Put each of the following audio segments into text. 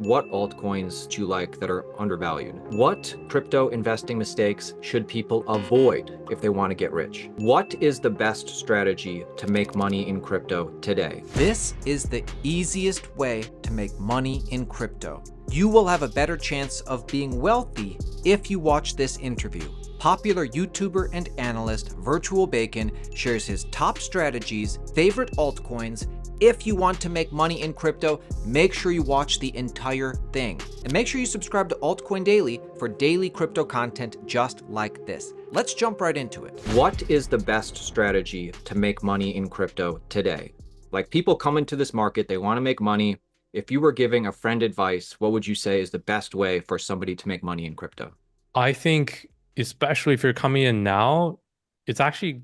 what altcoins do you like that are undervalued? What crypto investing mistakes should people avoid if they want to get rich? What is the best strategy to make money in crypto today? This is the easiest way to make money in crypto. You will have a better chance of being wealthy if you watch this interview. Popular YouTuber and analyst Virtual Bacon shares his top strategies, favorite altcoins. If you want to make money in crypto, make sure you watch the entire thing. And make sure you subscribe to Altcoin Daily for daily crypto content just like this. Let's jump right into it. What is the best strategy to make money in crypto today? Like, people come into this market, they want to make money. If you were giving a friend advice, what would you say is the best way for somebody to make money in crypto? I think, especially if you're coming in now, it's actually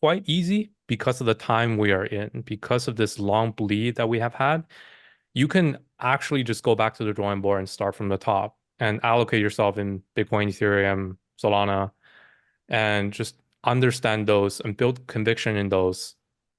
quite easy because of the time we are in, because of this long bleed that we have had. You can actually just go back to the drawing board and start from the top and allocate yourself in Bitcoin, Ethereum, Solana, and just understand those and build conviction in those,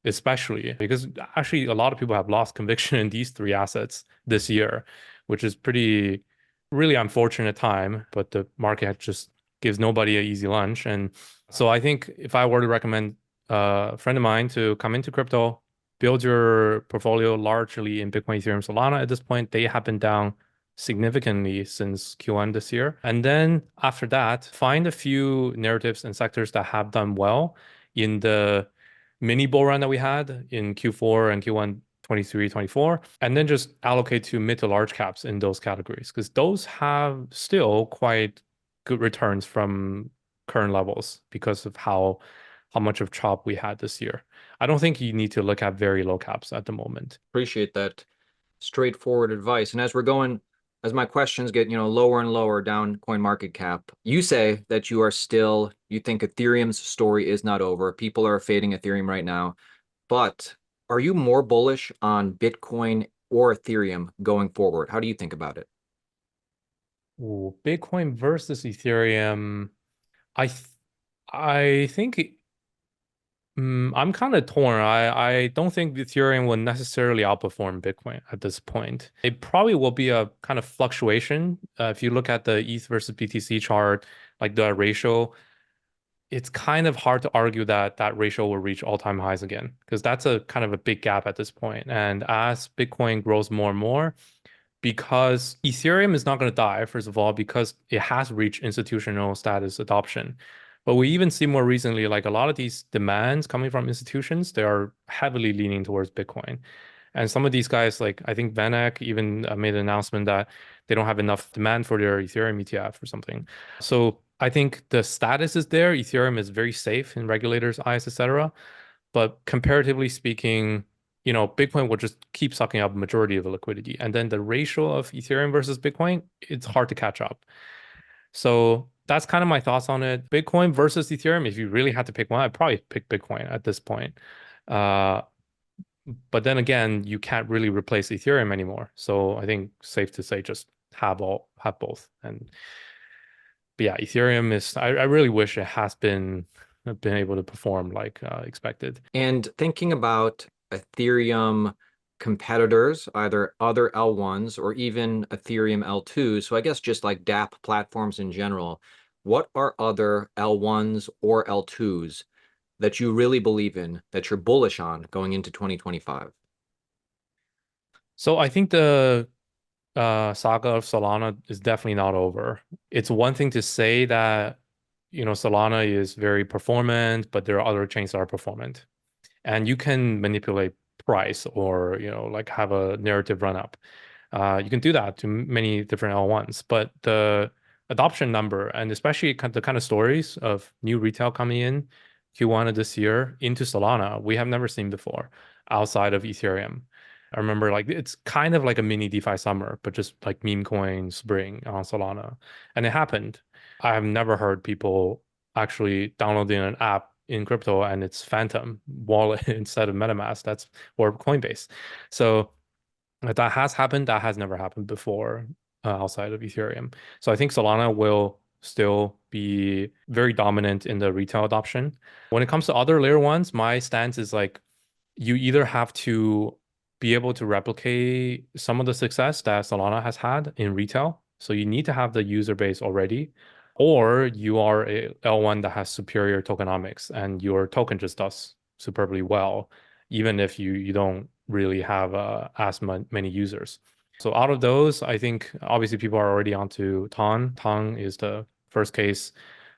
especially because actually a lot of people have lost conviction in these three assets this year, which is pretty really unfortunate time, but the market just gives nobody an easy lunch. And so I think if I were to recommend a friend of mine to come into crypto, build your portfolio largely in Bitcoin, Ethereum, Solana at this point, they have been down significantly since Q1 this year. And then after that, find a few narratives and sectors that have done well in the mini bull run that we had in Q4 and Q1 23, 24, and then just allocate to mid to large caps in those categories because those have still quite good returns from current levels because of how much of chop we had this year. I don't think you need to look at very low caps at the moment. Appreciate that straightforward advice. And as my questions get, lower and lower down coin market cap, you say that you think Ethereum's story is not over. People are fading Ethereum right now, but are you more bullish on Bitcoin or Ethereum going forward? How do you think about it? Ooh, Bitcoin versus Ethereum. I think I'm kind of torn. I don't think Ethereum will necessarily outperform Bitcoin at this point. It probably will be a kind of fluctuation. If you look at the ETH versus BTC chart, like the ratio, it's kind of hard to argue that that ratio will reach all-time highs again because that's a kind of a big gap at this point. And as Bitcoin grows more and more, because Ethereum is not going to die, first of all, because it has reached institutional status adoption. But we even see more recently, like a lot of these demands coming from institutions, they are heavily leaning towards Bitcoin. And some of these guys, like I think VanEck even made an announcement that they don't have enough demand for their Ethereum ETF or something. So I think the status is there. Ethereum is very safe in regulators' eyes, etc. But comparatively speaking, Bitcoin will just keep sucking up majority of the liquidity. And then the ratio of Ethereum versus Bitcoin, it's hard to catch up. So that's kind of my thoughts on it. Bitcoin versus Ethereum, if you really had to pick one, I'd probably pick Bitcoin at this point. But then again, you can't really replace Ethereum anymore. So I think safe to say just have both. But yeah, Ethereum is, I really wish it has been able to perform like expected. And thinking about Ethereum competitors, either other L1s or even Ethereum L2s, so I guess just like dApp platforms in general, what are other L1s or L2s that you really believe in, that you're bullish on going into 2025? So I think the saga of Solana is definitely not over. It's one thing to say that, Solana is very performant, but there are other chains that are performant. And you can manipulate price or, like have a narrative run up. You can do that to many different L1s, but the adoption number and especially the kind of stories of new retail coming in Q1 of this year into Solana, we have never seen before outside of Ethereum. I remember like it's kind of like a mini DeFi summer, but just like meme coin spring on Solana. And it happened. I have never heard people actually downloading an app in crypto and it's Phantom wallet instead of MetaMask. Or Coinbase. So that has happened. That has never happened before outside of Ethereum. So I think Solana will still be very dominant in the retail adoption. When it comes to other layer ones, my stance is like you either have to be able to replicate some of the success that Solana has had in retail. So you need to have the user base already, or you are a L1 that has superior tokenomics and your token just does superbly well, even if you don't really have as many users. So out of those, I think obviously people are already onto Ton. Ton is the first case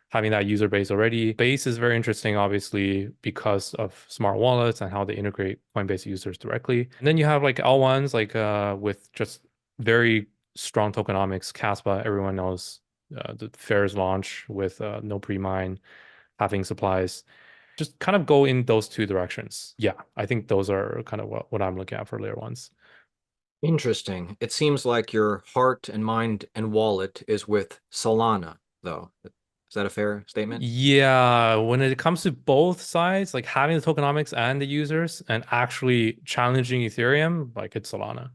having that user base already. Base is very interesting, obviously, because of smart wallets and how they integrate Coinbase users directly. And then you have like L1s, like with just very strong tokenomics. Caspa, everyone knows the Fair's launch with no pre-mine, having supplies. Just kind of go in those two directions. Yeah, I think those are kind of what I'm looking at for layer ones. Interesting. It seems like your heart and mind and wallet is with Solana, though. Is that a fair statement? Yeah, when it comes to both sides, like having the tokenomics and the users and actually challenging Ethereum, like it's Solana.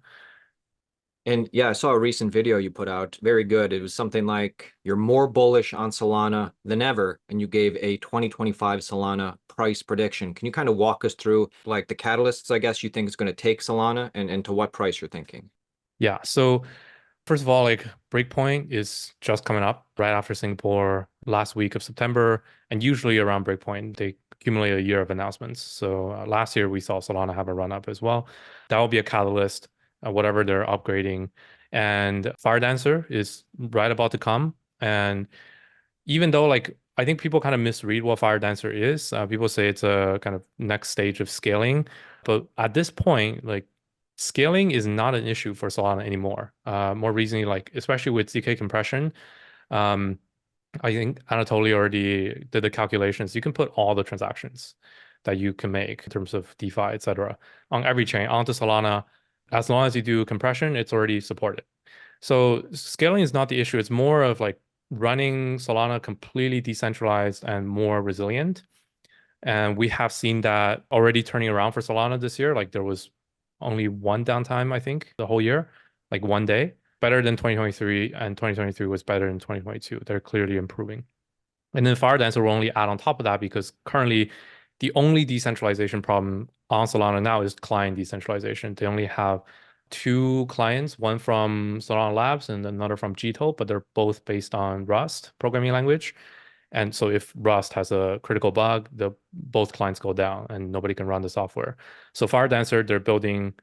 And yeah, I saw a recent video you put out. Very good. It was something like you're more bullish on Solana than ever, and you gave a 2025 Solana price prediction. Can you kind of walk us through like the catalysts, I guess, you think is going to take Solana and to what price you're thinking? Yeah, so first of all, like Breakpoint is just coming up right after Singapore last week of September, and usually around Breakpoint they accumulate a year of announcements. So last year we saw Solana have a run up as well. That will be a catalyst, whatever they're upgrading. And Fire Dancer is right about to come, and even though like I think people kind of misread what Fire Dancer is. People say it's a kind of next stage of scaling, but at this point, like scaling is not an issue for Solana anymore. More recently, like especially with ZK compression, um, I think Anatoly already did the calculations. You can put all the transactions that you can make in terms of DeFi, etc., on every chain onto Solana. As long as you do compression, it's already supported. So scaling is not the issue. It's more of like running Solana completely decentralized and more resilient. And we have seen that already turning around for Solana this year. Like there was only one downtime, I think, the whole year, like one day, better than 2023, and 2023 was better than 2022. They're clearly improving. And then Fire Dancer will only add on top of that because currently the only decentralization problem on Solana now is client decentralization. They only have two clients, one from Solana Labs and another from Gito, but they're both based on Rust programming language. And so if Rust has a critical bug, the both clients go down and nobody can run the software. So Fire Dancer, they're building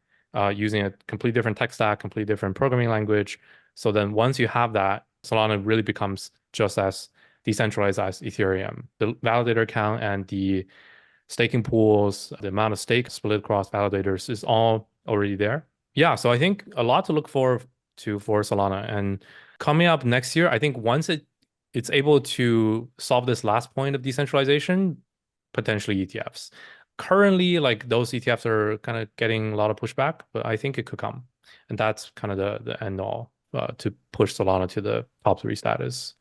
using a completely different tech stack, completely different programming language. So then once you have that, Solana really becomes just as decentralized as Ethereum. The validator count and the staking pools, the amount of stake split across validators is all already there. Yeah, so I think a lot to look forward to for Solana. And coming up next year, I think once it's able to solve this last point of decentralization, potentially ETFs. Currently, like those ETFs are kind of getting a lot of pushback, but I think it could come. And that's kind of the end all to push Solana to the top three status.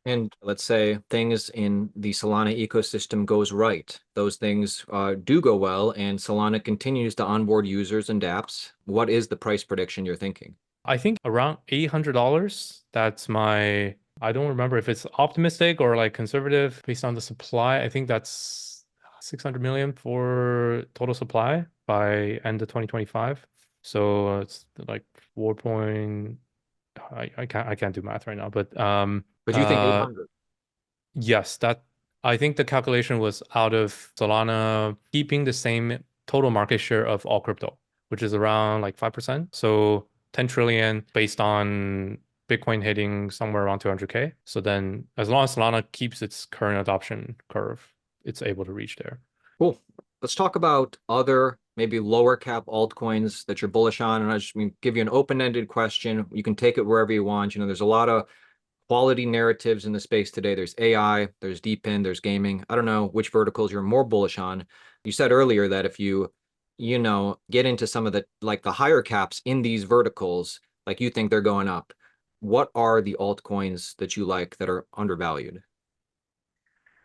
And let's say things in the Solana ecosystem goes right. Those things do go well, and Solana continues to onboard users and dApps. What is the price prediction you're thinking? I think around $800. That's my, I don't remember if it's optimistic or like conservative based on the supply. I think that's 600 million for total supply by end of 2025. So it's like 4 point, I can't do math right now, but But you think 800? yes, that I think the calculation was out of Solana keeping the same total market share of all crypto, which is around like 5%. So 10 trillion based on Bitcoin hitting somewhere around 200K. So then as long as Solana keeps its current adoption curve, it's able to reach there. Cool. Let's talk about other maybe lower cap altcoins that you're bullish on. And I just give you an open-ended question. You can take it wherever you want. There's a lot of quality narratives in the space today. There's AI, there's DeepIn, there's gaming. I don't know which verticals you're more bullish on. You said earlier that if you get into some of the like the higher caps in these verticals, like you think they're going up. What are the altcoins that you like that are undervalued?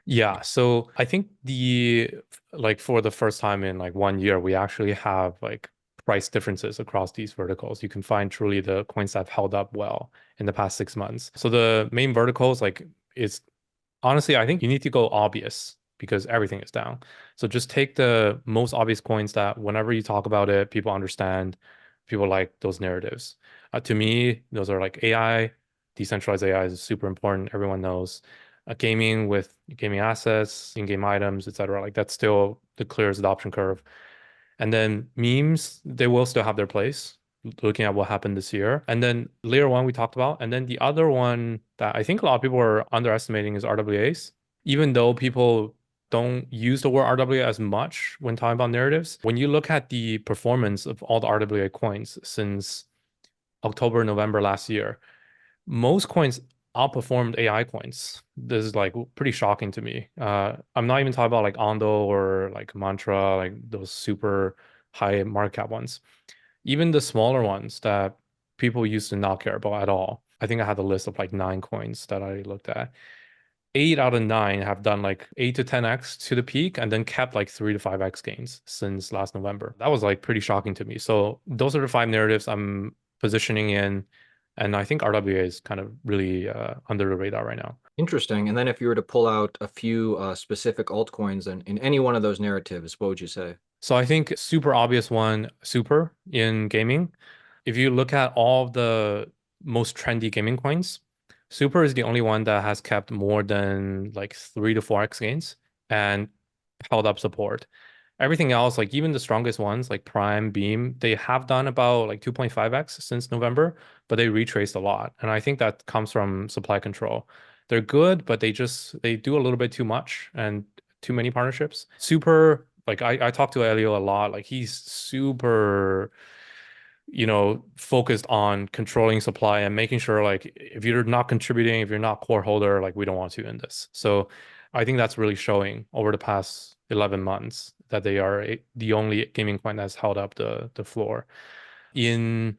Yeah, so I think the like for the first time in like 1 year, we actually have like price differences across these verticals. You can find truly the coins that have held up well in the past 6 months. So the main verticals like is honestly, I think you need to go obvious because everything is down. So just take the most obvious coins that whenever you talk about it, people understand, people like those narratives. To me, those are like AI, decentralized AI is super important. Everyone knows. Gaming with gaming assets, in-game items, etc. Like that's still the clearest adoption curve. And then memes, they will still have their place, looking at what happened this year. And then layer one we talked about. And then the other one that I think a lot of people are underestimating is RWAs. Even though people don't use the word RWA as much when talking about narratives, when you look at the performance of all the RWA coins since October, November last year, most coins outperformed AI coins. This is like pretty shocking to me. I'm not even talking about like Ondo or like Mantra, like those super high market cap ones. Even the smaller ones that people used to not care about at all. I think I had a list of like 9 coins that I looked at. 8 out of 9 have done like 8 to 10x to the peak and then kept like 3 to 5x gains since last November. That was like pretty shocking to me. So those are the 5 narratives I'm positioning in. And I think RWA is kind of really under the radar right now. Interesting. And then if you were to pull out a few specific altcoins in any one of those narratives, what would you say? So I think super obvious one, Super in gaming. If you look at all of the most trendy gaming coins, Super is the only one that has kept more than like 3 to 4x gains and held up support. Everything else, like even the strongest ones like Prime, Beam, they have done about like 2.5x since November, but they retraced a lot. And I think that comes from supply control. They're good, but they do a little bit too much and too many partnerships. Super, like I talk to Elio a lot. Like he's super, focused on controlling supply and making sure like if you're not contributing, if you're not core holder, like we don't want you in this. So I think that's really showing over the past 11 months that they are the only gaming coin that's held up the floor. In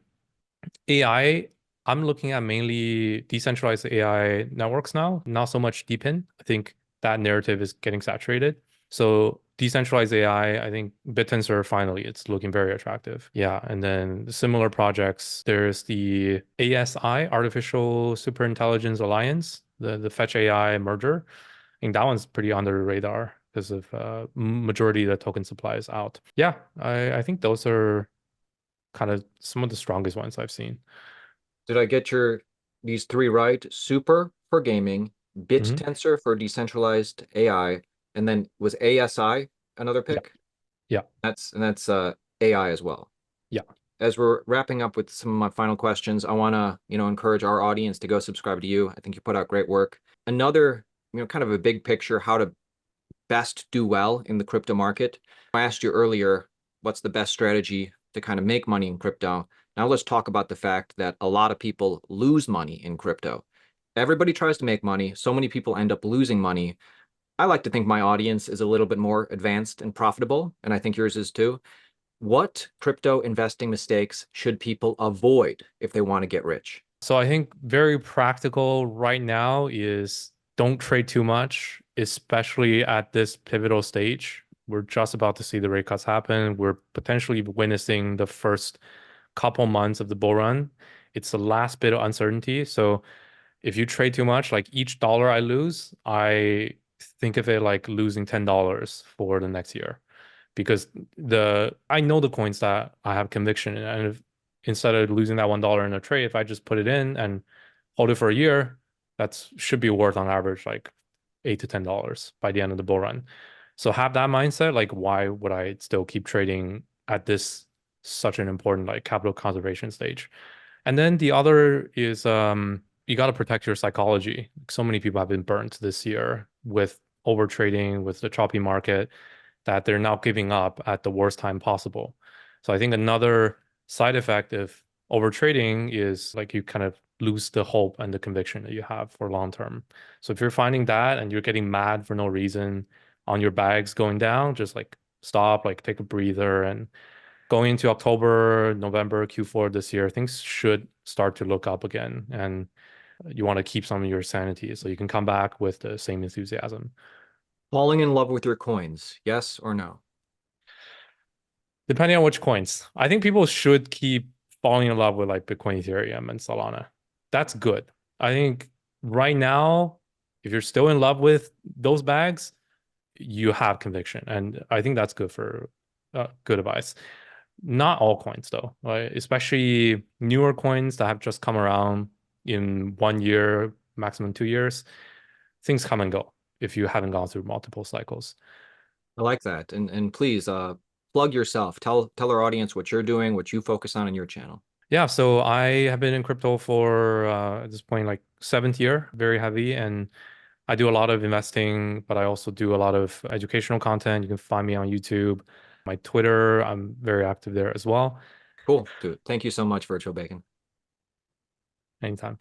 AI, I'm looking at mainly decentralized AI networks now, not so much DeepIn. I think that narrative is getting saturated. So decentralized AI, I think BitTensor finally, it's looking very attractive. Yeah, and then similar projects, there's the ASI, Artificial Superintelligence Alliance, the Fetch AI merger. I think that one's pretty under the radar because of majority of the token supply is out. Yeah, I think those are kind of some of the strongest ones I've seen. Did I get these three right? Super for gaming, Hmm. BitTensor for decentralized AI, and then was ASI another Yeah, pick? yeah, That's AI as well. yeah. As we're wrapping up with some of my final questions, I want to, encourage our audience to go subscribe to you. I think you put out great work. Another, kind of a big picture, how to best do well in the crypto market. I asked you earlier, what's the best strategy to kind of make money in crypto? Now let's talk about the fact that a lot of people lose money in crypto. Everybody tries to make money. So many people end up losing money. I like to think my audience is a little bit more advanced and profitable, and I think yours is too. What crypto investing mistakes should people avoid if they want to get rich? So I think very practical right now is don't trade too much, especially at this pivotal stage. We're just about to see the rate cuts happen. We're potentially witnessing the first couple months of the bull run. It's the last bit of uncertainty. So if you trade too much, like each dollar I lose, I think of it like losing $10 for the next year because I know the coins that I have conviction in, and if instead of losing that $1 in a trade, if I just put it in and hold it for a year, that should be worth on average like $8 to $10 by the end of the bull run. So have that mindset. Like, why would I still keep trading at this such an important like capital conservation stage? And then the other is you got to protect your psychology. So many people have been burnt this year with over trading, with the choppy market, that they're now giving up at the worst time possible. So I think another side effect of over trading is like you kind of lose the hope and the conviction that you have for long term. So if you're finding that and you're getting mad for no reason on your bags going down, just like stop, like take a breather, and going into October, November, Q4 this year, things should start to look up again. And you want to keep some of your sanity so you can come back with the same enthusiasm. Falling in love with your coins, yes or no? Depending on which coins, I think people should keep falling in love with like Bitcoin, Ethereum, and Solana. That's good. I think right now, if you're still in love with those bags, you have conviction, and I think that's good for good advice. Not all coins though, right? Especially newer coins that have just come around in 1 year, maximum 2 years. Things come and go if you haven't gone through multiple cycles. I like that. And please plug yourself. Tell our audience what you're doing, what you focus on in your channel. Yeah, so I have been in crypto for at this point like seventh year, very heavy, and I do a lot of investing, but I also do a lot of educational content. You can find me on YouTube, my Twitter. I'm very active there as well. Cool, dude. Thank you so much, Virtual Bacon. Anytime.